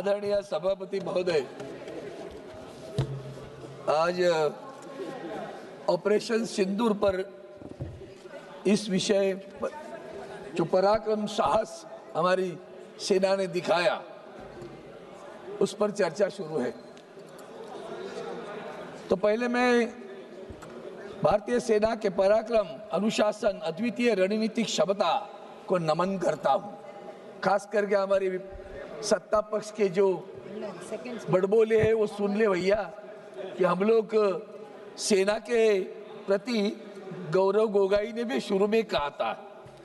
आदरणीय सभापति महोदय, आज ऑपरेशन सिंदूर पर इस विषय पर जो पराक्रम साहस हमारी सेना ने दिखाया उस पर चर्चा शुरू है। तो पहले मैं भारतीय सेना के पराक्रम, अनुशासन, अद्वितीय रणनीतिक क्षमता को नमन करता हूं। खास करके हमारे सत्ता पक्ष के जो बड़बोले हैं वो सुन ले भैया कि हम लोग सेना के प्रति गौरव गोगाई ने भी शुरू में कहा था,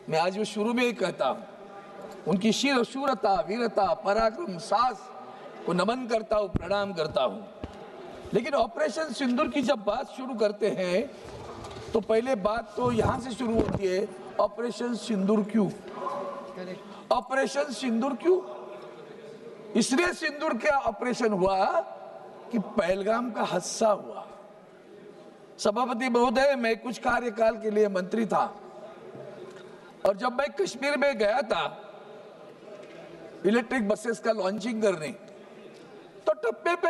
मैं आज वो शुरू में ही कहता हूँ, उनकी शूरता, वीरता, पराक्रम, साहस को नमन करता हूँ, प्रणाम करता हूँ। लेकिन ऑपरेशन सिंदूर की जब बात शुरू करते हैं तो पहले बात तो यहाँ से शुरू होती है, ऑपरेशन सिंदूर क्यों? ऑपरेशन सिंदूर क्यों? इसलिए सिंदूर का ऑपरेशन हुआ कि पहलगाम का हादसा हुआ। सभापति महोदय, मैं कुछ कार्यकाल के लिए मंत्री था और जब मैं कश्मीर में गया था इलेक्ट्रिक बसेस का लॉन्चिंग करने, तो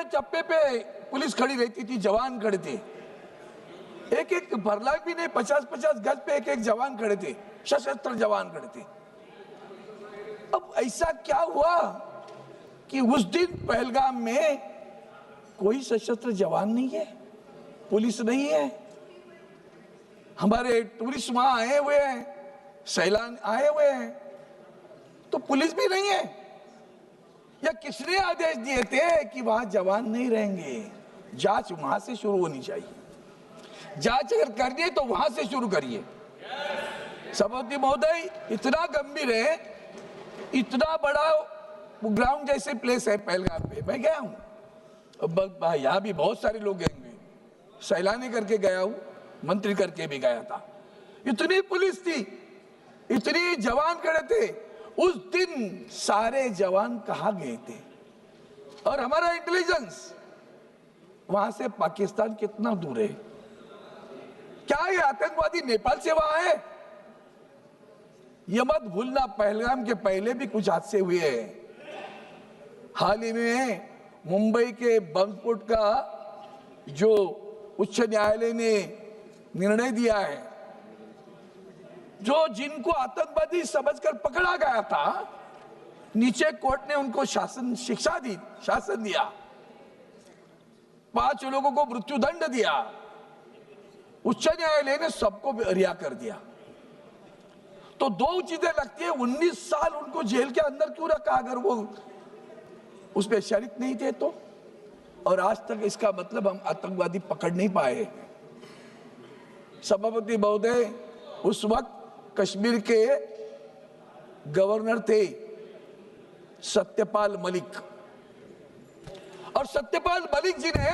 चप्पे पे पुलिस खड़ी रहती थी, जवान खड़े थे, एक फरलांग भी नहीं, 50-50 गज पे एक जवान खड़े थे, सशस्त्र जवान खड़े थे। अब ऐसा क्या हुआ कि उस दिन पहलगाम में कोई सशस्त्र जवान नहीं है, पुलिस नहीं है, हमारे टूरिस्ट वहां आए हुए हैं, सैलान आए हुए हैं, तो पुलिस भी नहीं है। या किसने आदेश दिए थे कि वहां जवान नहीं रहेंगे? जांच वहां से शुरू होनी चाहिए। जांच अगर करनी है तो वहां से शुरू करिए। सभापति महोदय, इतना गंभीर है, इतना बड़ा ग्राउंड जैसे प्लेस है पहलगाम पे, मैं गया हूं, यहाँ भी बहुत सारे लोग गए होंगे, सैलानी करके गया हूं, मंत्री करके भी गया था। इतनी पुलिस थी, इतनी जवान खड़े थे, उस दिन सारे जवान कहाँ गए थे? और हमारा इंटेलिजेंस वहां से पाकिस्तान कितना दूर है? क्या ये आतंकवादी नेपाल से वहां है? ये मत भूलना, पहलगाम के पहले भी कुछ हादसे हुए हैं। हाल ही में मुंबई के बम स्फोट का जो उच्च न्यायालय ने निर्णय दिया है, जो जिनको आतंकवादी समझकर पकड़ा गया था, नीचे कोर्ट ने उनको शासन दिया, 5 लोगों को मृत्युदंड दिया, उच्च न्यायालय ने सबको रिहा कर दिया। तो दो चीजें लगती है, 19 साल उनको जेल के अंदर क्यों रखा अगर वो उसमें शरीक नहीं थे तो? और आज तक इसका मतलब हम आतंकवादी पकड़ नहीं पाए। सभापति महोदय, उस वक्त कश्मीर के गवर्नर थे सत्यपाल मलिक, और सत्यपाल मलिक जी ने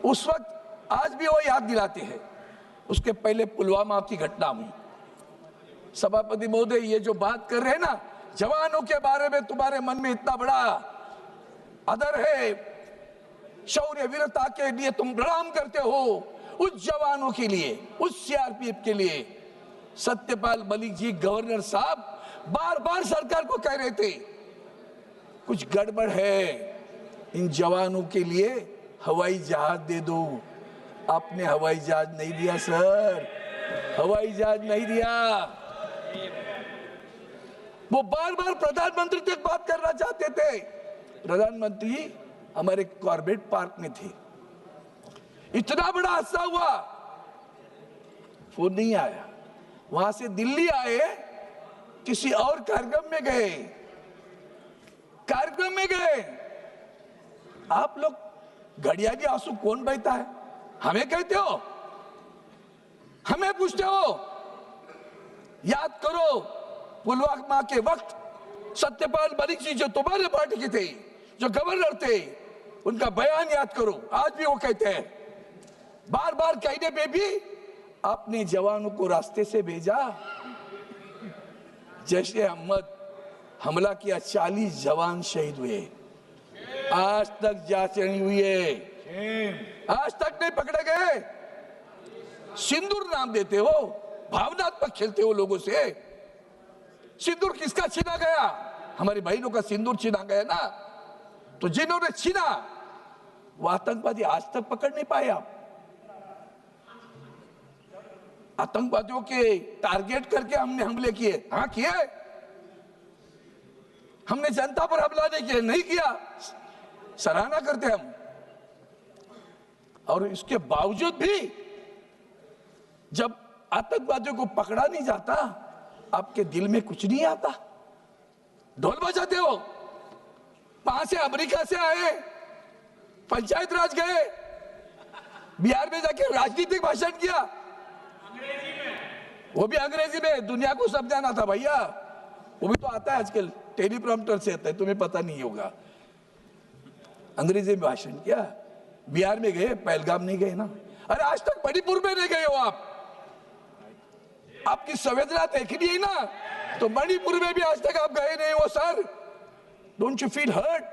उस वक्त, आज भी वो याद दिलाते हैं, उसके पहले पुलवामा की घटना हुई। सभापति महोदय, ये जो बात कर रहे हैं ना, जवानों के बारे में तुम्हारे मन में इतना बड़ा आदर है, शौर्य वीरता के लिए तुम प्रणाम करते हो, उस जवानों के लिए, उस सीआरपीएफ के लिए सत्यपाल मलिक जी गवर्नर साहब बार बार सरकार को कह रहे थे कुछ गड़बड़ है, इन जवानों के लिए हवाई जहाज दे दो। आपने हवाई जहाज नहीं दिया सर, हवाई जहाज नहीं दिया। वो बार बार प्रधानमंत्री तक बात करना चाहते थे, प्रधानमंत्री हमारे कॉर्बेट पार्क में थे, इतना बड़ा हादसा हुआ, फोन नहीं आया। वहां से दिल्ली आए, किसी और कार्यक्रम में गए, आप लोग घड़ियाली आंसू कौन बहता है? हमें कहते हो, हमें पूछते हो? याद करो, पुलवामा के वक्त सत्यपाल मलिक जी जो तुम्हारे पार्टी के थे, जो गवर्नर थे, उनका बयान याद करो। आज भी वो कहते हैं, बार बार कहने पे भी आपने जवानों को रास्ते से भेजा। जैश ए मोहम्मद हमला किया, 40 जवान शहीद हुए, आज तक जांच नहीं हुई है, आज तक नहीं पकड़े गए। सिंदूर नाम देते हो, भावनात्मक खेलते हो लोगों से। सिंदूर किसका छीना गया? हमारी बहनों का सिंदूर छीना गया ना, तो जिन्होंने छीना वो आतंकवादी आज तक पकड़ नहीं पाए आप। आतंकवादियों के टारगेट करके हमने हमले किए, हाँ किए। हमने जनता पर हमला नहीं किया, सराहना करते हम। और इसके बावजूद भी जब आतंकवादियों को पकड़ा नहीं जाता, आपके दिल में कुछ नहीं आता, ढोल बजाते हो। वहां से अमेरिका से आए, पंचायत राज गए, बिहार में जाके राजनीतिक भाषण किया, वो भी अंग्रेजी में, दुनिया को समझाना था भैया। वो भी तो आता है आजकल, टेलीप्रॉम्प्टर से आता है, तुम्हें पता नहीं होगा। अंग्रेजी में भाषण किया, बिहार में गए, पहलगाम नहीं गए ना। अरे आज तक मणिपुर में नहीं गए हो आप, आपकी संवेदना देखनी है ना, तो मणिपुर में भी आज तक आप गए नहीं हो sir. Don't you feel hurt?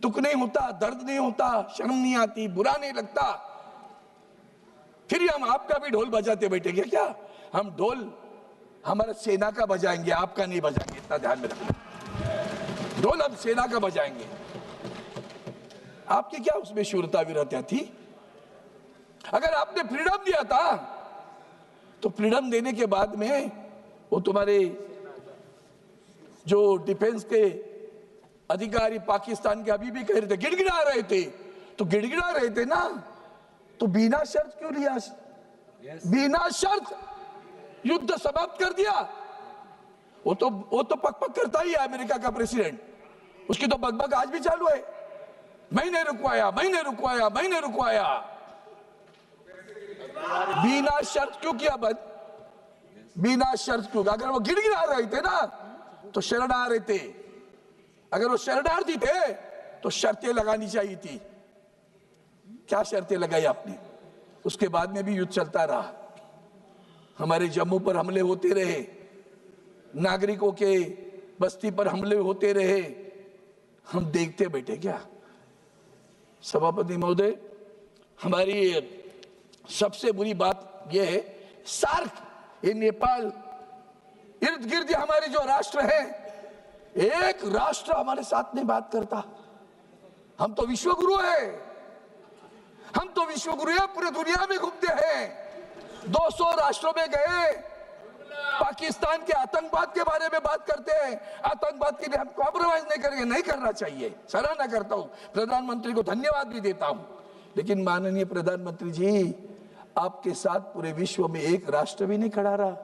दुख नहीं होता, दर्द नहीं होता, शर्म नहीं आती, बुरा नहीं लगता? फिर हम आपका भी ढोल बजाते बैठेंगे क्या? हम ढोल हमारा सेना का बजाएंगे, आपका नहीं बजाएंगे, इतना ध्यान में रखना। ढोल हम सेना का बजाएंगे। आपकी क्या उसमें शूरता वीरता थी? अगर आपने फ्रीडम दिया था तो फ्रीडम देने के बाद में वो तुम्हारे जो डिफेंस के अधिकारी पाकिस्तान के अभी भी कह रहे थे, गिड़गिड़ा रहे थे, तो गिड़गिड़ा रहे थे ना, तो बिना शर्त क्यों लिया? बिना शर्त युद्ध समाप्त कर दिया। वो तो पक करता ही है अमेरिका का प्रेसिडेंट, उसकी तो बकबक आज भी चालू है। मैंने रुकवाया, मैंने रुकवाया, मैंने रुकवाया। बिना शर्त क्यों किया बंद? बिना शर्त क्यों? अगर वो गिड़गिड़ा रहे थे ना तो शरणा रहे थे। अगर वो शरणार्थी थे तो शर्तें लगानी चाहिए थी। क्या शर्तें लगाई आपने? उसके बाद में भी युद्ध चलता रहा। हमारे जम्मू पर हमले होते रहे, नागरिकों के बस्ती पर हमले होते रहे, हम देखते बैठे क्या? सभापति महोदय, हमारी सबसे बुरी बात यह है, सार्क, ये नेपाल, इर्द गिर्द हमारे जो राष्ट्र हैं, एक राष्ट्र हमारे साथ नहीं बात करता। हम तो विश्वगुरु हैं, हम तो विश्वगुरु हैं, पूरे दुनिया में घूमते हैं, 200 राष्ट्रों में गए, पाकिस्तान के आतंकवाद के बारे में बात करते हैं। आतंकवाद के लिए हम कॉम्प्रोमाइज नहीं करेंगे, नहीं करना चाहिए, सराहना करता हूं, प्रधानमंत्री को धन्यवाद भी देता हूं। लेकिन माननीय प्रधानमंत्री जी, आपके साथ पूरे विश्व में एक राष्ट्र भी नहीं खड़ा रहा।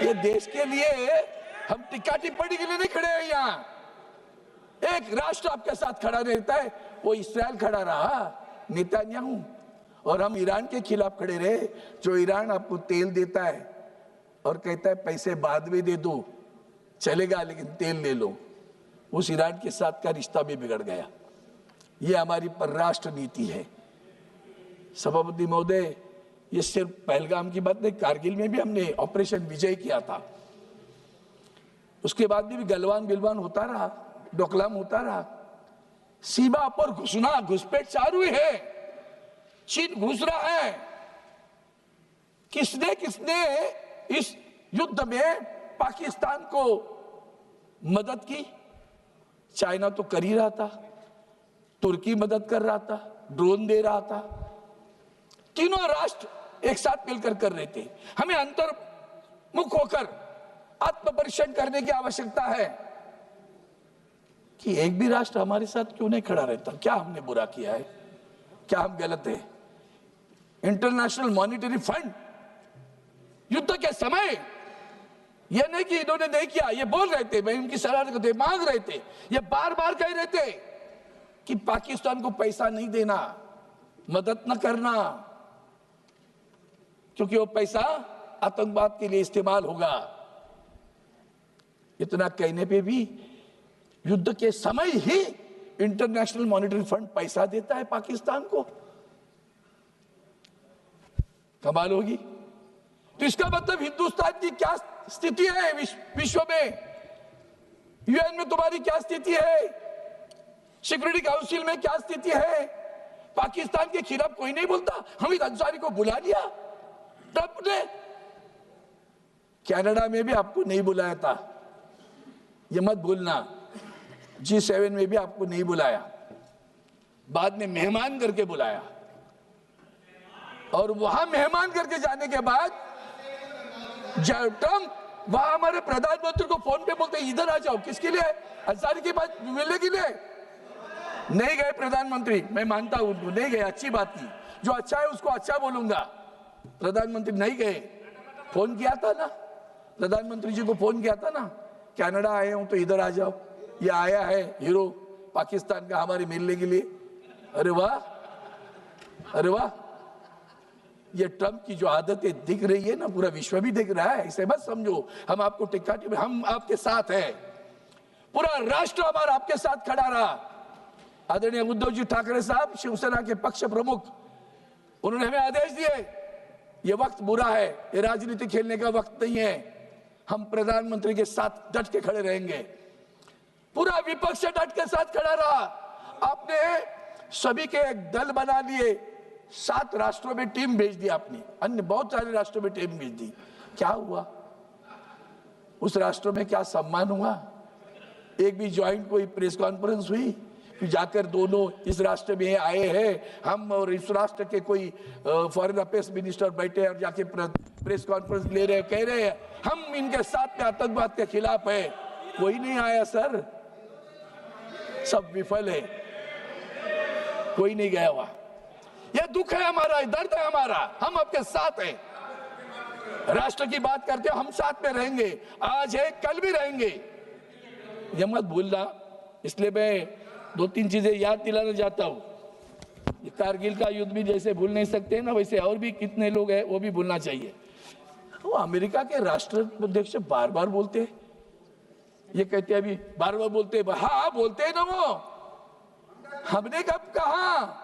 ये देश के लिए हम टिक्का टिप्पणी के लिए नहीं खड़े हैं यहाँ। एक राष्ट्र आपके साथ खड़ा रहता है, वो इस्राएल खड़ा रहा, नेतन्याहू। और हम ईरान के खिलाफ खड़े रहे, जो ईरान आपको तेल देता है और कहता है पैसे बाद में दे दो, चलेगा लेकिन तेल ले लो। उस ईरान के साथ का रिश्ता भी बिगड़ गया। ये हमारी परराष्ट्र नीति है। सभापति महोदय, ये सिर्फ पहलगाम की बात नहीं, कारगिल में भी हमने ऑपरेशन विजय किया था। उसके बाद भी गलवान बिलवान होता रहा, डोकलाम होता रहा। सीमा पर घुसना, घुसपैठ चालू है, चीन घुस रहा है। किसने किसने इस युद्ध में पाकिस्तान को मदद की? चाइना तो कर ही रहा था, तुर्की मदद कर रहा था, ड्रोन दे रहा था, तीनों राष्ट्र एक साथ मिलकर कर रहे थे। हमें अंतर्मुख होकर आत्मपरीक्षण करने की आवश्यकता है कि एक भी राष्ट्र हमारे साथ क्यों नहीं खड़ा रहता? क्या हमने बुरा किया है? क्या हम गलत है? इंटरनेशनल मॉनिटरी फंड युद्ध के समय, यह नहीं कि इन्होंने नहीं किया, ये बोल रहे थे, मैं उनकी सलाह करते, मांग रहे थे, ये बार बार कह रहे थे कि पाकिस्तान को पैसा नहीं देना, मदद न करना, क्योंकि वो पैसा आतंकवाद के लिए इस्तेमाल होगा। इतना कहने पे भी युद्ध के समय ही इंटरनेशनल मॉनिटरी फंड पैसा देता है पाकिस्तान को। कमाल होगी। तो इसका मतलब हिंदुस्तान की क्या स्थिति है विश्व में? यूएन में तुम्हारी क्या स्थिति है? सिक्योरिटी काउंसिल में क्या स्थिति है? पाकिस्तान के खिलाफ कोई नहीं बोलता। हमीद अंसारी को बुला लिया ट्रंप ने, कनाडा में भी आपको नहीं बुलाया था, ये मत भूलना, G7 में भी आपको नहीं बुलाया, बाद में मेहमान करके बुलाया, और वहां मेहमान करके जाने के बाद ट्रंप वहां हमारे प्रधानमंत्री को फोन पे बोलते इधर आ जाओ, किसके लिए? अंसारी के पास मिलने के लिए। नहीं गए प्रधानमंत्री, मैं मानता हूं उनको, नहीं गए, अच्छी बात की, जो अच्छा है उसको अच्छा बोलूंगा। प्रधानमंत्री नहीं गए, फोन किया था ना, प्रधानमंत्री जी को फोन किया था ना, कनाडा आए हूं तो इधर आ जाओ, ये आया है हीरो पाकिस्तान का हमारे मिलने के लिए। अरे वाह, अरे वाह, ये ट्रंप की जो आदतें दिख रही है ना, पूरा विश्व भी दिख रहा है, इसे मत समझो हम आपको टिक्का, हम आपके साथ हैं, पूरा राष्ट्र हमारा आपके साथ खड़ा रहा। आदरणीय उद्धव जी ठाकरे साहब, शिवसेना के पक्ष प्रमुख, उन्होंने हमें आदेश दिए, ये वक्त बुरा है, ये राजनीति खेलने का वक्त नहीं है, हम प्रधानमंत्री के साथ डट के खड़े रहेंगे। पूरा विपक्ष डट के साथ खड़ा रहा। आपने सभी के एक दल बना लिए, 7 राष्ट्रों में टीम भेज दी आपने, अन्य बहुत सारे राष्ट्रों में टीम भेज दी। क्या हुआ उस राष्ट्रों में? क्या सम्मान हुआ? एक भी ज्वाइंट कोई प्रेस कॉन्फ्रेंस हुई कि जाकर दोनों इस राष्ट्र में आए हैं हम और इस राष्ट्र के कोई फॉरेन अफेयर्स मिनिस्टर बैठे और जाके प्रेस कॉन्फ्रेंस ले रहे, कह रहे हैं हम इनके साथ में आतंकवाद के खिलाफ है? कोई नहीं आया सर, सब विफल है, कोई नहीं गया हुआ। यह दुख है हमारा, दर्द है हमारा, हम आपके साथ हैं। राष्ट्र की बात करते हो, हम साथ में रहेंगे, आज है कल भी रहेंगे, यह मत भूलना। इसलिए मैं 2-3 चीजें याद दिलाना चाहता हूं। कारगिल का युद्ध भी जैसे भूल नहीं सकते ना, वैसे और भी कितने लोग हैं वो भी भूलना चाहिए। वो अमेरिका के राष्ट्राध्यक्ष बार बार बोलते हैं, ये कहते हैं अभी बार बार बोलते हैं, हाँ बोलते हैं ना, वो हमने कब कहा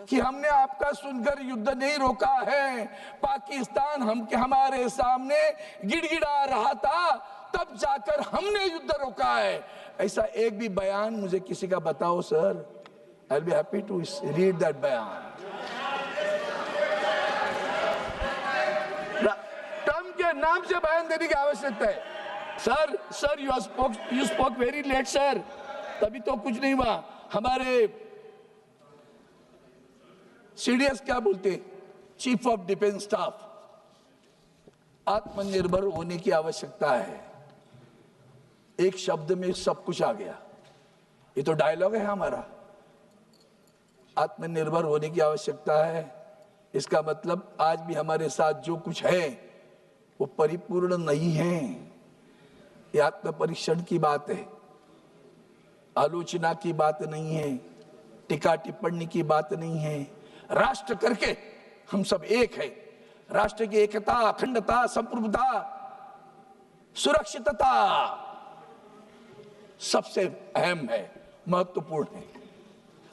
कि हमने आपका सुनकर युद्ध नहीं रोका है? पाकिस्तान हमारे सामने गिड़गिड़ा रहा था, तब जाकर हमने युद्ध रोका है। ऐसा एक भी बयान मुझे किसी का बताओ sir, I will be happy to read that बयान। ट्रंप के नाम से बयान देने की आवश्यकता है। Sir you spoke very late sir, तभी तो कुछ नहीं हुआ। हमारे सीडीएस क्या बोलते, चीफ ऑफ डिफेंस स्टाफ, आत्मनिर्भर होने की आवश्यकता है। एक शब्द में सब कुछ आ गया, ये तो डायलॉग है हमारा। आत्मनिर्भर होने की आवश्यकता है, इसका मतलब आज भी हमारे साथ जो कुछ है वो परिपूर्ण नहीं है। ये आत्म परीक्षण की बात है, आलोचना की बात नहीं है, टीका टिप्पणी की बात नहीं है। राष्ट्र करके हम सब एक है। राष्ट्र की एकता, अखंडता, संप्रभुता, सुरक्षितता सबसे अहम है, महत्वपूर्ण है।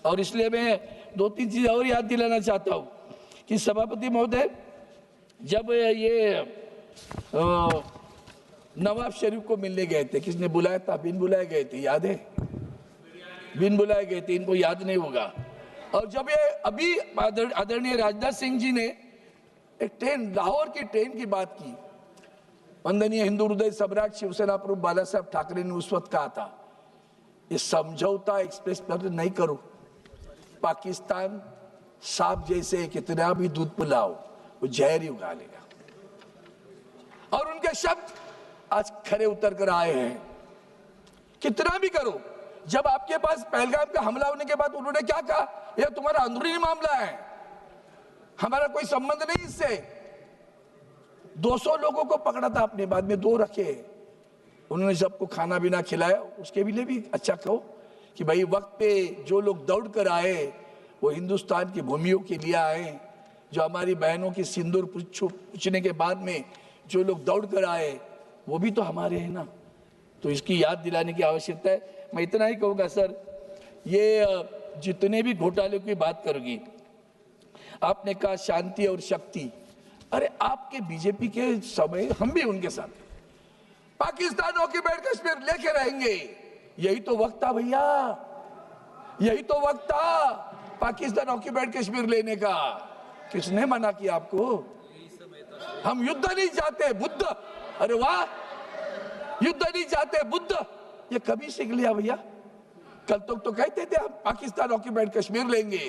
और इसलिए मैं 2-3 चीजें और याद दिलाना चाहता हूं कि सभापति महोदय, जब ये नवाब शरीफ को मिलने गए थे, किसने बुलाया था? बिन बुलाए गए थे, याद है? बिन बुलाए गए थे, इनको याद नहीं होगा। और जब ये अभी आदरणीय राजनाथ सिंह जी ने एक ट्रेन, लाहौर की ट्रेन की बात की, वंदनीय हिंदू हृदय सम्राट शिवसेना प्रमुख बाला साहब ठाकरे ने उस वक्त कहा था, ये समझौता एक्सप्रेस पर नहीं करो, पाकिस्तान सांप जैसे कितना भी दूध पिलाओ वो जहर ही उगा लेगा। और उनके शब्द आज खरे उतर कर आए हैं। कितना भी करो, जब आपके पास पहलगाम का हमला होने के बाद उन्होंने क्या कहा, यह तुम्हारा अंदरूनी मामला है, हमारा कोई संबंध नहीं इससे। 200 लोगों को पकड़ा था आपने, बाद में 2 रखे। उन्होंने सबको खाना पीना खिलाया, उसके लिए भी अच्छा कहो कि भाई वक्त पे जो लोग दौड़ कर आए वो हिंदुस्तान की भूमियों के लिए आए। जो हमारी बहनों की सिंदूर पूछने के बाद में जो लोग दौड़ कर आए वो भी तो हमारे हैं ना, तो इसकी याद दिलाने की आवश्यकता है। मैं इतना ही कहूँगा सर, ये जितने भी घोटालों की बात करोगी, आपने कहा शांति और शक्ति, अरे आपके बीजेपी के समय हम भी उनके साथ, पाकिस्तान ऑक्युपाइड कश्मीर लेके रहेंगे, यही तो वक्त था भैया, यही तो वक्त था पाकिस्तान ऑक्युपाइड कश्मीर लेने का। किसने मना किया आपको? हम युद्ध नहीं चाहते, बुद्ध, अरे वाह, युद्ध नहीं चाहते, बुद्ध ये कभी सीख लिया भैया? कल तक तो कहते थे हम पाकिस्तान ऑक्यूपाइड कश्मीर लेंगे,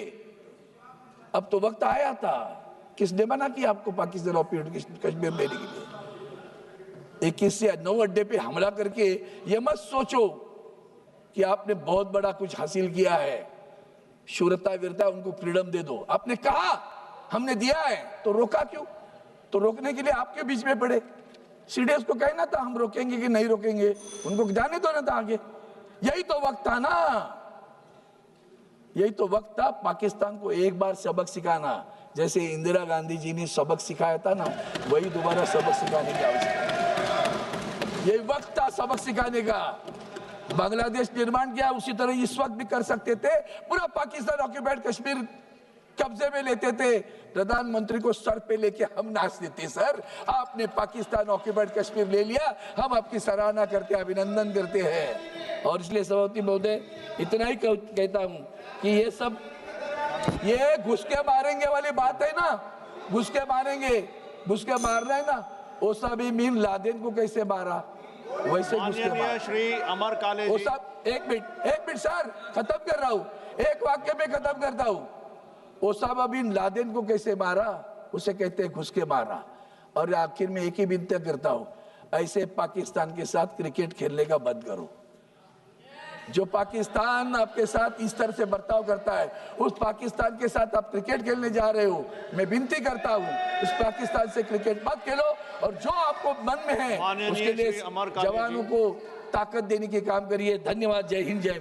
अब तो वक्त आया था। किसने मना किया आपको पाकिस्तान ऑक्यूपाइड कश्मीर लेने के लिए? 21 से 9 अड्डे पे हमला करके ये मत सोचो कि आपने बहुत बड़ा कुछ हासिल किया है। शूरता वीरता उनको फ्रीडम दे दो। आपने कहा हमने दिया है तो रोका क्यों? तो रोकने के लिए आपके बीच में पड़े। सीडीएस को कहना था हम रोकेंगे कि नहीं रोकेंगे, उनको जाने दो ना था आगे। यही तो वक्त था ना, यही तो वक्त था पाकिस्तान को एक बार सबक सिखाना। जैसे इंदिरा गांधी जी ने सबक सिखाया था ना, वही दोबारा सबक सिखाने की आवश्यकता है। यही वक्त था सबक सिखाने का। बांग्लादेश निर्माण किया, उसी तरह इस वक्त भी कर सकते थे। पूरा पाकिस्तान ऑक्यूपाइड कश्मीर कब्जे में लेते थे, प्रधानमंत्री को सर पे लेके हम नाच देते। सर आपने पाकिस्तान ऑक्यूपाइड कश्मीर ले लिया, हम आपकी सराहना करते हैं, अभिनंदन करते हैं। और इसलिए सभापति महोदय इतना ही कहता हूं कि ये सब ये घुस के मारेंगे वाली बात है ना, घुस के मारेंगे, घुस के मार रहे हैं ना, ओसामा बिन लादेन को कैसे मारा वैसे घुस के मारा। श्री अमर काले जी, एक मिनट सर, खत्म कर रहा हूं, एक वाक्य में खत्म करता हूं। ओसामा बिन लादेन को कैसे मारा, उसे कहते हैं घुस के मारा। और आखिर में एक ही विनती करता हूं, ऐसे पाकिस्तान के साथ क्रिकेट खेलने का बंद करो। जो पाकिस्तान आपके साथ इस तरह से बर्ताव करता है, उस पाकिस्तान के साथ आप क्रिकेट खेलने जा रहे हो, मैं विनती करता हूं उस पाकिस्तान से क्रिकेट मत खेलो। और जो आपको मन में है उसके लिए जवानों को ताकत देने के काम करिए। धन्यवाद। जय हिंद, जय